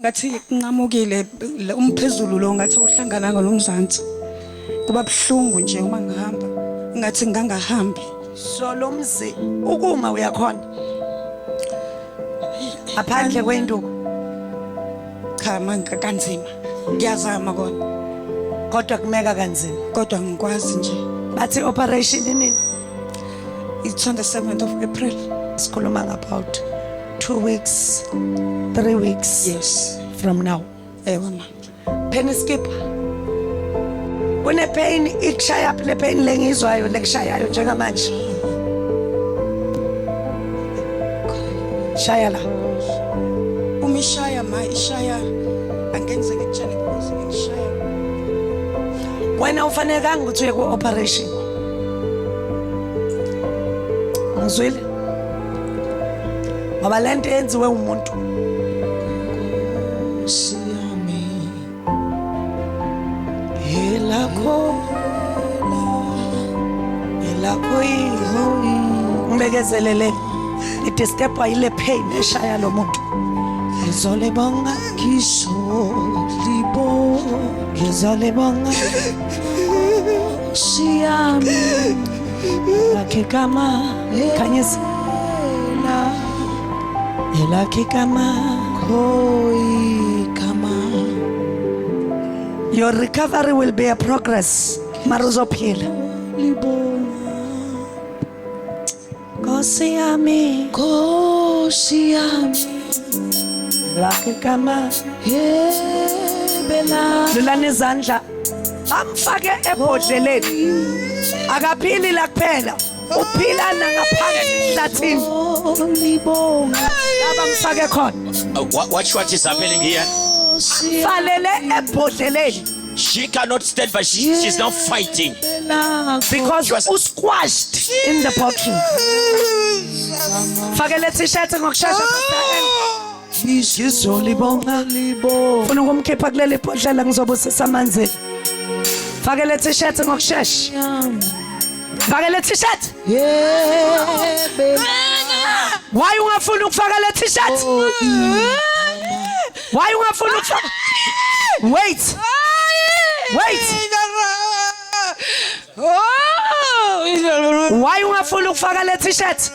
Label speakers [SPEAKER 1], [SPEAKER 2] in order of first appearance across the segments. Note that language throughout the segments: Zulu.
[SPEAKER 1] Ngathi nqamukile umphezulu lo ngathi uhlangana nomzansi. Kuba buhlungu nje uma ngihamba. Ngathi ngangahambi.
[SPEAKER 2] So lo mzi ukuma uyakhona. Aphandle kwenduku.
[SPEAKER 1] Cha manga kanzima. Ngiyazama kona.
[SPEAKER 2] Kodwa kumeka kanzima.
[SPEAKER 1] Kodwa ngikwazi nje.
[SPEAKER 2] Bathi operation nini?
[SPEAKER 1] It's on the 7th of April.
[SPEAKER 2] Sikhuluma about 2 weeks, 3 weeks.
[SPEAKER 1] Yes.
[SPEAKER 2] From now.
[SPEAKER 1] Ewe ma.
[SPEAKER 2] Penny skip. Kune pain ikshaya le pain lengizwayo lekushayayo njengamanje. Shaya la.
[SPEAKER 1] Umishaya ma ishaya angenze ngitshele ukuthi ngishaya.
[SPEAKER 2] Wena ufanelanga ukuthi uye ku operation. Ngizwile. Ngoba lento yenziwe umuntu.
[SPEAKER 1] Siyami.
[SPEAKER 2] Elakho ngibekezelele idisturb ile pain eshaya lo muntu. Ngizolibonga ngizolibonga Siyami lakhe kama khanyisa elakhe kama your recovery will be a progress. Maruzophila. Nkosi yami. Lakhe kama lulani izandla amfake ebhodleleni akaphili la kuphela uphila nangaphandle ehlathini abamfake khona.
[SPEAKER 3] Watch what is happening here.
[SPEAKER 2] Falele ebhodleleni.
[SPEAKER 3] She cannot stand, but she's now fighting
[SPEAKER 2] because she was squashed in the bottle. Fakele t-shirt ngokushasha ngizolibonga ufuna ukumkhipha kuleli bhodlela ngizobusisa amanzi. Fakele t-shirt ngokushasha. Fakele t-shirt. Why ungafuna ukufaka le t-shirt? Why ungafuna ukufaka? Wait. Why ungafuna ukufaka le t-shirt?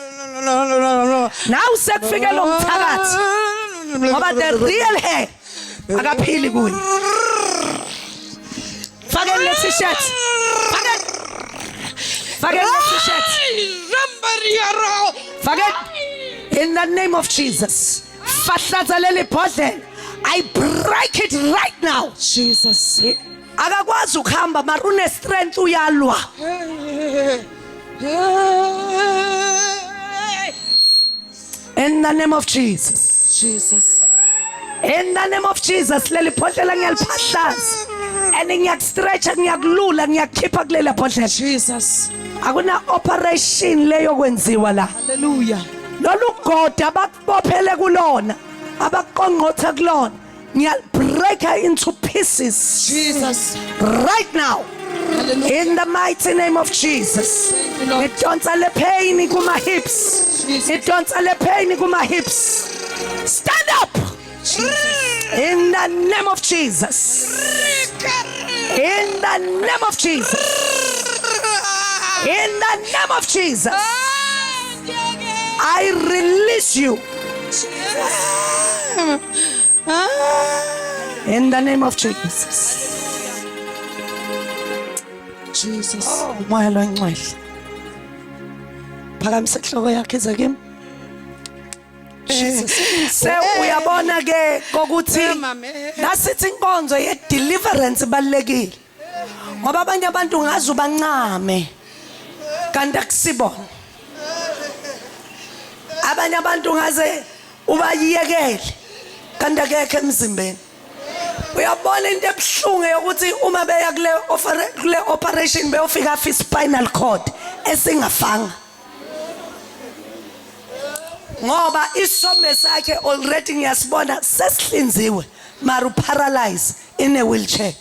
[SPEAKER 2] Now sekufike lo mthakathi. Ngoba the real hair akaphili kuye. Fakele le t-shirt. Fakele le t-shirt. Forget in the name of Jesus. I break it right now. Jesus. Akakwazi ukuhamba marune strength uyalwa. In the name of Jesus. In the name of Jesus. Leli bhodlela ngiyaliphahlaza. And ngiyakstretcha ngiyakulula ngiyakhipha kulela bhodlela.
[SPEAKER 1] Jesus.
[SPEAKER 2] Akuna operation leyo kwenziwa la.
[SPEAKER 1] Hallelujah.
[SPEAKER 2] Lolu goda abakubophele kulona abaqongqotha kulona ngiyal break her into pieces.
[SPEAKER 1] Jesus.
[SPEAKER 2] Right now. Hallelujah. In the mighty name of Jesus. Idonsa le pain kuma hips. Idonsa le pain kuma hips. Stand up. Jesus. In the name of Jesus. In the name of Jesus. In the name of Jesus. I release you. In the name of Jesus.
[SPEAKER 1] Jesus.
[SPEAKER 2] Moya lo ngcwele. Phakamisa inhloko yakhe zakimi. Se uyabona ke ukuthi nasithi inkonzo ye deliverance balekile. Ngoba abanye abantu ngazi ubancame. Kanti akusibona. Abanye abantu ngaze ubayiyekele kanti akekho emzimbeni. Uyabona into ebuhlungu yokuthi uma beya kule operation beyofika fi spinal cord esingafanga. Ngoba isome sakhe already ngiyasibona sesihlinziwe maru paralyze in a wheelchair.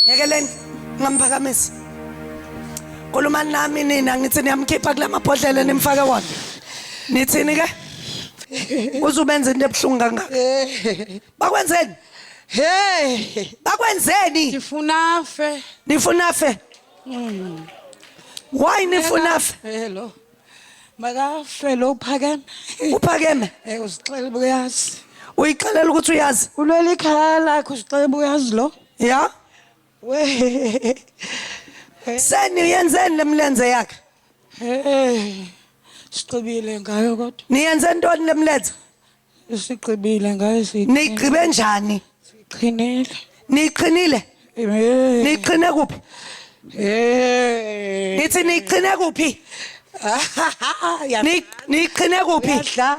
[SPEAKER 2] Yekeleni ngamphakamisa. Khuluma nami nina ngithi niyamkhipha kula mabhodlela nimfake wona. Nithini ke? Uzubenza into ebuhlungu kangaka. Bakwenzeni?
[SPEAKER 1] Hey,
[SPEAKER 2] Bakwenzeni?
[SPEAKER 1] ndifuna fe.
[SPEAKER 2] Nifuna fe? Why nifuna fe?
[SPEAKER 1] Hello. Makafe lo Phakeme.
[SPEAKER 2] Uphakeme.
[SPEAKER 1] Uzixela uyazi.
[SPEAKER 2] Uyixelela ukuthi uyazi.
[SPEAKER 1] Ulwela ikhaya lakho uzixela uyazi lo.
[SPEAKER 2] Ya?
[SPEAKER 1] We.
[SPEAKER 2] Seni yenzeni lemlenze yakhe?
[SPEAKER 1] Hey. Siqibile ngayo kodwa.
[SPEAKER 2] Niyenze ntoni lemlenze?
[SPEAKER 1] Siqibile ngayo
[SPEAKER 2] Nigqibe njani?
[SPEAKER 1] siqinile.
[SPEAKER 2] Niqinile? Niqine kuphi?
[SPEAKER 1] Hey.
[SPEAKER 2] Nithi niqine kuphi? Niqine kuphi?
[SPEAKER 1] Yadlala.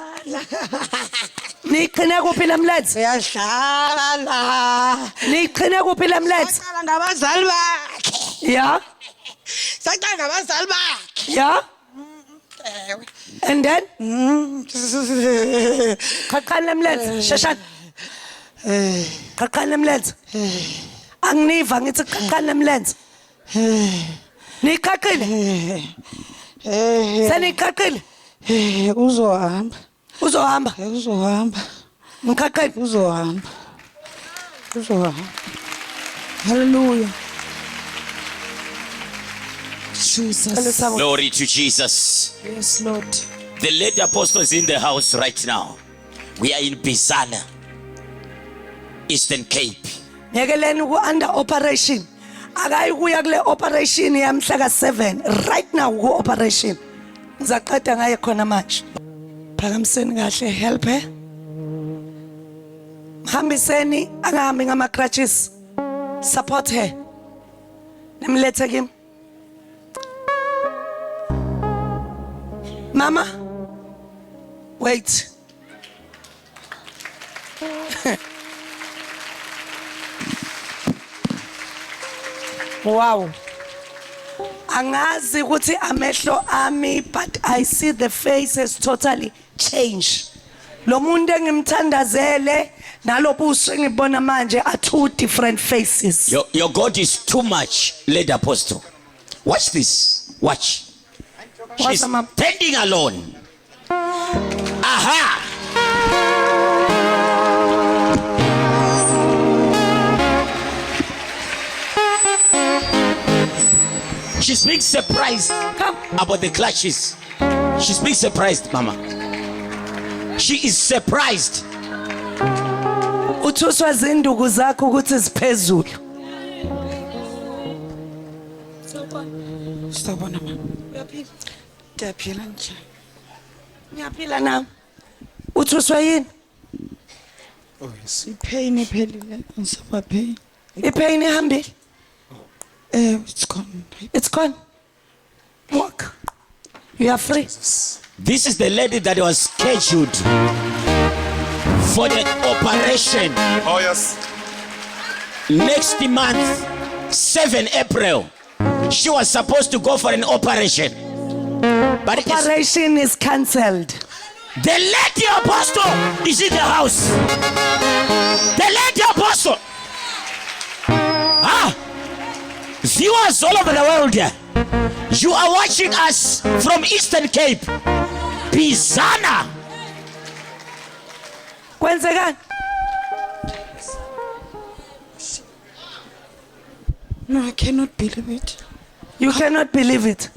[SPEAKER 2] Niqine kuphi lemlenze?
[SPEAKER 1] Yadlala.
[SPEAKER 2] Niqine kuphi lemlenze?
[SPEAKER 1] Saqala ngabazali bakhe.
[SPEAKER 2] Ya?
[SPEAKER 1] Saqala ngabazali bakhe.
[SPEAKER 2] Ya?
[SPEAKER 1] Ewe.
[SPEAKER 2] And then? Qaqani lemlenze, sheshani. Qaqani lemlenze. Anginiva ngithi qaqani lemlenze. Niqaqile? Seniqaqile?
[SPEAKER 1] Uzohamba.
[SPEAKER 2] Uzohamba?
[SPEAKER 1] Uzohamba.
[SPEAKER 2] Ngiqaqile?
[SPEAKER 1] Uzohamba. Uzohamba. Hallelujah. Jesus.
[SPEAKER 3] Glory to Jesus.
[SPEAKER 1] Yes, Lord.
[SPEAKER 3] The lady apostle is in the house right now. We are in Bizana, Eastern Cape.
[SPEAKER 2] Ngekeleni ku under operation. Akayi kuya kule operation yamhla ka7 right now ku operation. Ngizaqeda ngaye khona manje. Phakamiseni kahle help her. Hambiseni angahambi ngama crutches. Support her. Nimlethe kimi. Mama. Wait. Wow. Angazi ukuthi amehlo ami, but I see the face has totally changed. Lo muntu engimthandazele nalobuso engibona manje are two different faces.
[SPEAKER 3] Your God is too much, lady apostle. Watch this. Watch. She's standing alone. Aha! She's being surprised about the clutches. She's being surprised, Mama. She is surprised.
[SPEAKER 2] Uthuswa zinduku zakho ukuthi ziphezulu.
[SPEAKER 1] Sawubona mama. Uyaphila? Ndiyaphila njani?
[SPEAKER 2] Ngiyaphila nami. Uthuswa yini?
[SPEAKER 1] Oh yes. Ipain iphelile, ngisaba pain.
[SPEAKER 2] Ipain ihambile.
[SPEAKER 1] It's gone.
[SPEAKER 2] It's gone. Walk. You are free.
[SPEAKER 3] This is the lady that was scheduled for the operation.
[SPEAKER 4] Oh yes.
[SPEAKER 3] Next month, 7 April, she was supposed to go for an operation. But
[SPEAKER 2] Operation is cancelled.
[SPEAKER 3] the lady apostle is in the house. The lady apostle. Viewers all over the world, you are watching us from Eastern Cape, Bizana.
[SPEAKER 2] Kwenzekani?
[SPEAKER 1] No, I cannot believe it.
[SPEAKER 2] You cannot believe it.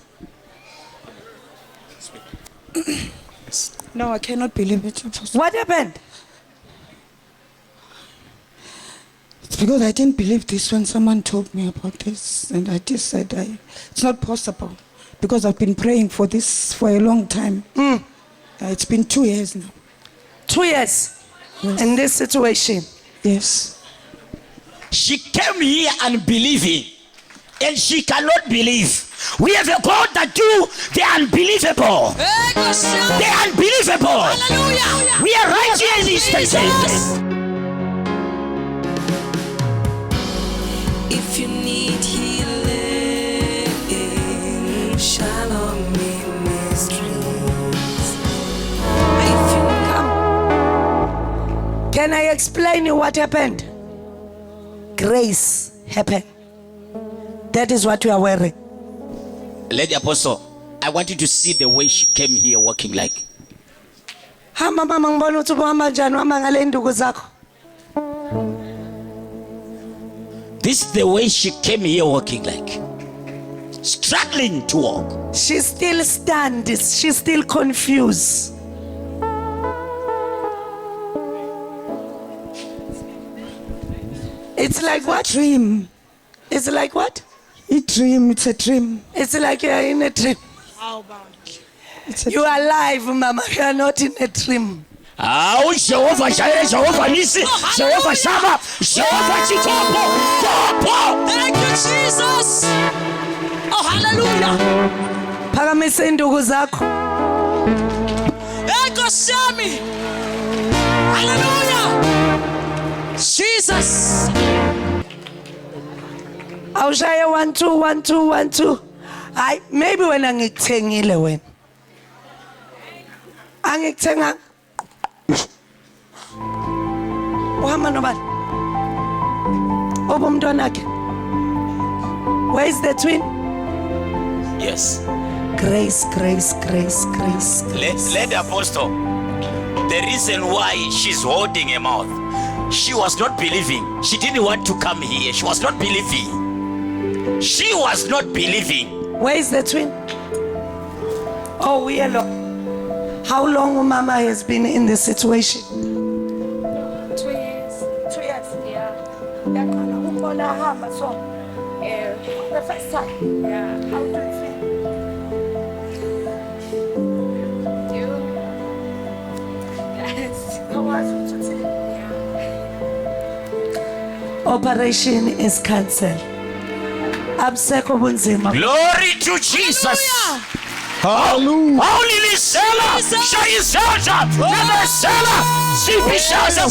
[SPEAKER 1] No, I cannot believe it.
[SPEAKER 2] What happened?
[SPEAKER 1] It's because I didn't believe this when someone told me about this, and I just said it's not possible because I've been praying for this for a long time. It's been 2 years now.
[SPEAKER 2] 2 years
[SPEAKER 1] Yes.
[SPEAKER 2] in this situation.
[SPEAKER 1] Yes.
[SPEAKER 3] She came here unbelieving, and she cannot believe. We have a God that do the unbelievable. The unbelievable. Hallelujah. We are right here in Eastern Cape.
[SPEAKER 5] If you need healing, Shalom Ministries. If you
[SPEAKER 2] Can I explain you what happened? Grace happened. That is what you are wearing.
[SPEAKER 3] Lady Apostle, I want you to see the way she came here walking like.
[SPEAKER 2] Hamba mama ngibona ukuthi uhamba njani uhamba ngale nduku zakho.
[SPEAKER 3] This is the way she came here walking like. Struggling to walk.
[SPEAKER 2] She's still stunned. She's still confused. It's like what?
[SPEAKER 1] Dream.
[SPEAKER 2] It's like what?
[SPEAKER 1] A dream. It's a dream.
[SPEAKER 2] It's like you're in a dream.
[SPEAKER 1] It's a
[SPEAKER 2] You are alive, mama. You are not in a dream.
[SPEAKER 3] Au Jehovah Jireh, Jehovah Nisi, Jehovah Shammah, Jehovah Chitopo, Topo.
[SPEAKER 5] Thank you, Jesus. Oh, hallelujah.
[SPEAKER 2] Phakamisa induku zakho.
[SPEAKER 5] Hey, Goshami. Hallelujah. Jesus.
[SPEAKER 2] Awushaye 1 2 1 2 1 2. Hayi, maybe wena ngikuthengile wena. Angikuthenga. Uhamba nobani? Obumntwanakhe. Where is the twin?
[SPEAKER 3] Yes.
[SPEAKER 2] Grace, grace, grace, grace.
[SPEAKER 3] Let the apostle. The reason why she's holding her mouth. She was not believing. She didn't want to come here. She was not believing. She was not believing.
[SPEAKER 2] Where is the twin? Oh, we are long. How long mama has been in this situation?
[SPEAKER 4] 2 years.
[SPEAKER 2] 2 years.
[SPEAKER 4] Yeah.
[SPEAKER 2] Yaqala ukubona hamba so.
[SPEAKER 4] Yeah.
[SPEAKER 2] The first time.
[SPEAKER 4] Yeah.
[SPEAKER 2] How do you feel?
[SPEAKER 4] You? Yes.
[SPEAKER 2] How was it to say?
[SPEAKER 4] Yeah.
[SPEAKER 2] Operation is cancelled. Absekho bunzima.
[SPEAKER 3] Glory to Jesus.
[SPEAKER 5] Hallelujah.
[SPEAKER 3] Only the seller shall his shelter. Never seller. See, be shelter.